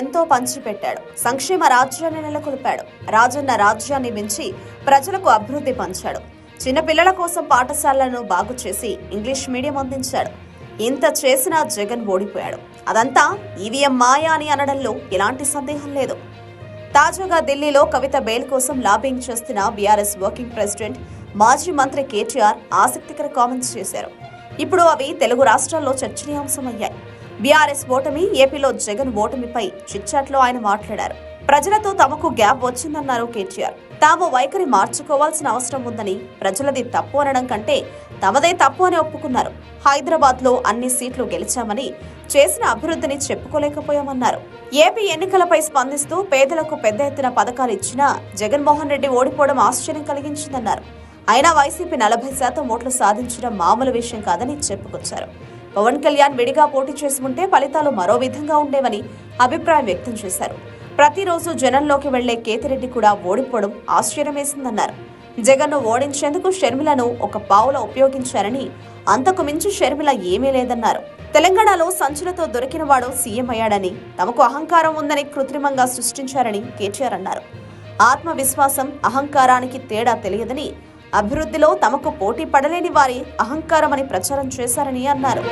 ఎంతో పంచిపెట్టాడు. సంక్షేమ రాజ్యాన్ని నెలకొల్పాడు. రాజన్న రాజ్యాన్ని మించి ప్రజలకు అభివృద్ధి పంచాడు. చిన్నపిల్లల కోసం పాఠశాలలను బాగు చేసి ఇంగ్లీష్ మీడియం అందించాడు. ఇంత చేసినా జగన్ ఓడిపోయాడు. అదంతా ఈవీఎం మాయా అని అనడంలో ఎలాంటి సందేహం లేదు. తాజాగా ఢిల్లీలో కవిత బెయిల్ కోసం లాబింగ్ చేస్తున్న బీఆర్ఎస్ వర్కింగ్ ప్రెసిడెంట్ మాజీ మంత్రి కేటీఆర్ ఆసక్తికర కామెంట్స్ చేశారు. ఇప్పుడు అవి తెలుగు రాష్ట్రాల్లో చర్చనీయాంశమయ్యాయి. బీఆర్ఎస్ ఓటమి, ఏపీలో జగన్ ఓటమిపై చిట్చాట్లో ఆయన మాట్లాడారు. ప్రజలతో తమకు గ్యాప్ వచ్చిందన్నారు కేటీఆర్. తాము వైఖరి మార్చుకోవాల్సిన అవసరం ఉందని, ప్రజలది తప్పు అనడం కంటే తమదే తప్పు అని ఒప్పుకున్నారు. హైదరాబాద్ లో అన్ని సీట్లు గెలిచామని, చేసిన అభివృద్ధిని చెప్పుకోలేకపోయామన్నారు. ఏపీ ఎన్నికలపై స్పందిస్తూ పేదలకు పెద్ద ఎత్తున పథకాలు ఇచ్చినా జగన్మోహన్ రెడ్డి ఓడిపోవడం ఆశ్చర్యం కలిగించిందన్నారు. అయినా వైసీపీ 40% ఓట్లు సాధించడం మామూలు విషయం కాదని చెప్పుకొచ్చారు. పవన్ కళ్యాణ్ విడిగా పోటీ చేసి ఉంటే ఫలితాలు మరో విధంగా ఉండేవని అభిప్రాయం వ్యక్తం చేశారు. ప్రతిరోజు జనంలోకి వెళ్లే కేతిరెడ్డి కూడా ఓడిపోవడం ఆశ్చర్యం వేసిందన్నారు. జగన్ను ఓడించేందుకు షర్మిలను ఒక పావులా ఉపయోగించారని, అంతకు మించి షర్మిల ఏమీ లేదన్నారు. తెలంగాణలో సంచులతో దొరికినవాడు సీఎం అయ్యాడని, తమకు అహంకారం ఉందని కృత్రిమంగా సృష్టించారని కేటీఆర్ అన్నారు. ఆత్మవిశ్వాసం, అహంకారానికి తేడా తెలియదని, అభివృద్ధిలో తమకు పోటీ పడలేని వారి అహంకారమని ప్రచారం చేశారని అన్నారు.